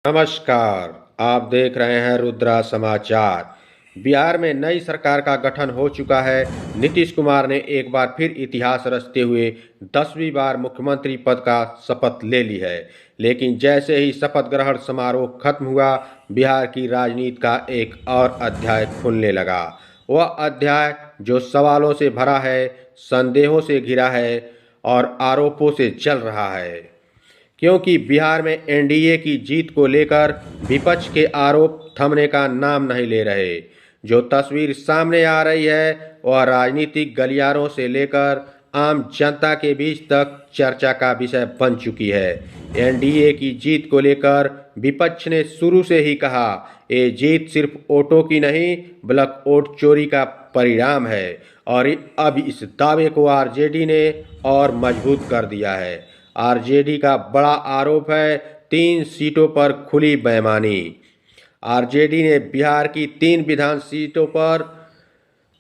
नमस्कार। आप देख रहे हैं रुद्रा समाचार। बिहार में नई सरकार का गठन हो चुका है। नीतीश कुमार ने एक बार फिर इतिहास रचते हुए 10वीं बार मुख्यमंत्री पद का शपथ ले ली है। लेकिन जैसे ही शपथ ग्रहण समारोह खत्म हुआ, बिहार की राजनीति का एक और अध्याय खुलने लगा। वह अध्याय जो सवालों से भरा है, संदेहों से घिरा है और आरोपों से जल रहा है। क्योंकि बिहार में एनडीए की जीत को लेकर विपक्ष के आरोप थमने का नाम नहीं ले रहे। जो तस्वीर सामने आ रही है वह राजनीतिक गलियारों से लेकर आम जनता के बीच तक चर्चा का विषय बन चुकी है। एनडीए की जीत को लेकर विपक्ष ने शुरू से ही कहा, ये जीत सिर्फ वोटों की नहीं बल्कि वोट चोरी का परिणाम है। और अब इस दावे को आरजेडी ने और मजबूत कर दिया है। आरजेडी का बड़ा आरोप है 3 सीटों पर खुली बेईमानी। आरजेडी ने बिहार की 3 विधान सीटों पर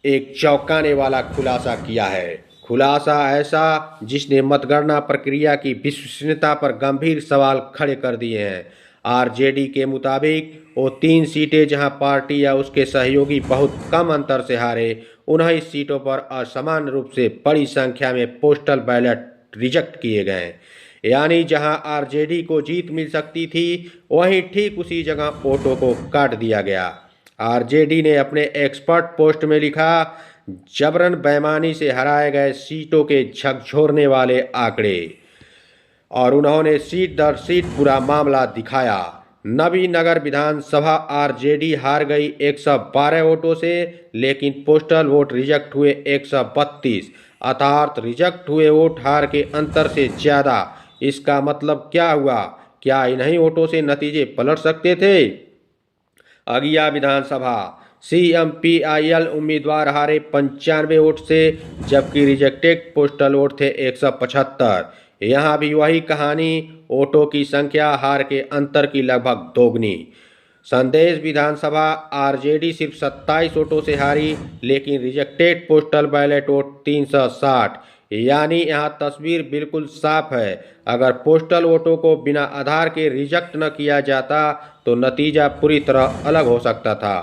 एक चौंकाने वाला खुलासा किया है। खुलासा ऐसा जिसने मतगणना प्रक्रिया की विश्वसनीयता पर गंभीर सवाल खड़े कर दिए हैं। आरजेडी के मुताबिक वो 3 सीटें जहां पार्टी या उसके सहयोगी बहुत कम अंतर से हारे, उन्हीं सीटों पर असमान रूप से बड़ी संख्या में पोस्टल बैलेट रिजेक्ट किए गए। यानी जहां आरजेडी को जीत मिल सकती थी, वहीं ठीक उसी जगह वोटों को काट दिया गया। आरजेडी ने अपने एक्सपर्ट पोस्ट में लिखा, जबरन बेईमानी से हराए गए सीटों के झकझोरने वाले आंकड़े। और उन्होंने सीट दर सीट पूरा मामला दिखाया। नबीनगर विधानसभा आरजेडी हार गई 112 वोटों से, लेकिन पोस्टल वोट रिजेक्ट हुए 132, अर्थात रिजेक्ट हुए वोट हार के अंतर से ज़्यादा। इसका मतलब क्या हुआ? क्या इन्हीं वोटों से नतीजे पलट सकते थे? अगिया विधानसभा CMPIL उम्मीदवार हारे 95 वोट से, जबकि रिजेक्टेड पोस्टल वोट थे 175। यहाँ भी वही कहानी, वोटों की संख्या हार के अंतर की लगभग दोगुनी। संदेश विधानसभा आरजेडी सिर्फ 27 वोटों से हारी, लेकिन रिजेक्टेड पोस्टल बैलेट वोट 360। यानी यहाँ तस्वीर बिल्कुल साफ है। अगर पोस्टल वोटों को बिना आधार के रिजेक्ट न किया जाता तो नतीजा पूरी तरह अलग हो सकता था।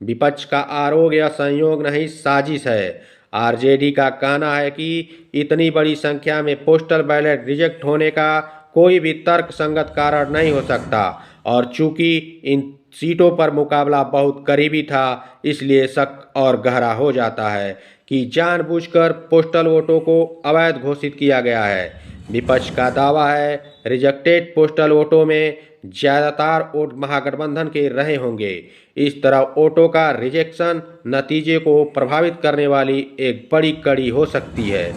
विपक्ष का आरोप यह संयोग नहीं, साजिश है। आरजेडी का कहना है कि इतनी बड़ी संख्या में पोस्टल बैलेट रिजेक्ट होने का कोई भी तर्क संगत कारण नहीं हो सकता, और चूंकि इन सीटों पर मुकाबला बहुत करीबी था, इसलिए शक और गहरा हो जाता है कि जानबूझकर पोस्टल वोटों को अवैध घोषित किया गया है। विपक्ष का दावा है रिजेक्टेड पोस्टल वोटों में ज़्यादातर वोट महागठबंधन के रहे होंगे। इस तरह वोटों का रिजेक्शन नतीजे को प्रभावित करने वाली एक बड़ी कड़ी हो सकती है।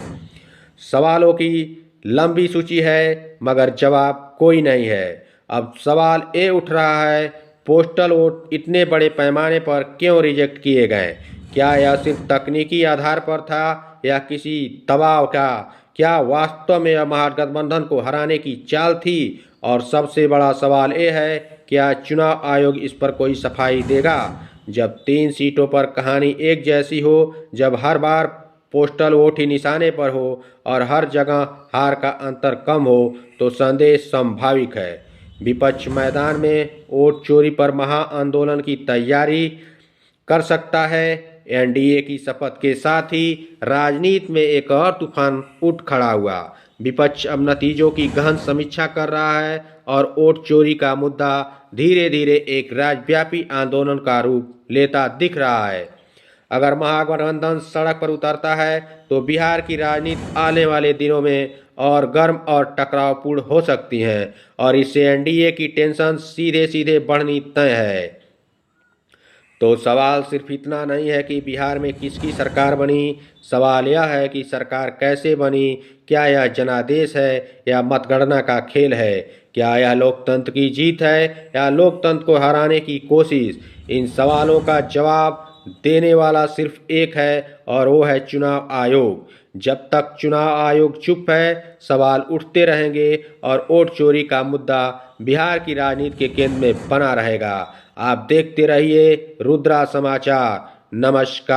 सवालों की लंबी सूची है मगर जवाब कोई नहीं है। अब सवाल ये उठ रहा है, पोस्टल वोट इतने बड़े पैमाने पर क्यों रिजेक्ट किए गए? क्या यह सिर्फ तकनीकी आधार पर था या किसी दबाव का? क्या वास्तव में यह महागठबंधन को हराने की चाल थी? और सबसे बड़ा सवाल ये है, क्या चुनाव आयोग इस पर कोई सफाई देगा? जब 3 सीटों पर कहानी एक जैसी हो, जब हर बार पोस्टल वोट ही निशाने पर हो और हर जगह हार का अंतर कम हो, तो संदेश संभाविक है। विपक्ष मैदान में वोट चोरी पर महाआंदोलन की तैयारी कर सकता है। एनडीए की शपथ के साथ ही राजनीति में एक और तूफान उठ खड़ा हुआ। विपक्ष अब नतीजों की गहन समीक्षा कर रहा है और वोट चोरी का मुद्दा धीरे धीरे एक राज्यव्यापी आंदोलन का रूप लेता दिख रहा है। अगर महागठबंधन सड़क पर उतरता है तो बिहार की राजनीति आने वाले दिनों में और गर्म और टकरावपूर्ण हो सकती है, और इससे एनडीए की टेंशन सीधे सीधे बढ़नी तय है। तो सवाल सिर्फ इतना नहीं है कि बिहार में किसकी सरकार बनी, सवाल यह है कि सरकार कैसे बनी। क्या यह जनादेश है या मतगणना का खेल है? क्या यह लोकतंत्र की जीत है या लोकतंत्र को हराने की कोशिश? इन सवालों का जवाब देने वाला सिर्फ एक है, और वो है चुनाव आयोग। जब तक चुनाव आयोग चुप है, सवाल उठते रहेंगे और वोट चोरी का मुद्दा बिहार की राजनीति के केंद्र में बना रहेगा। आप देखते रहिए रुद्रा समाचार। नमस्कार।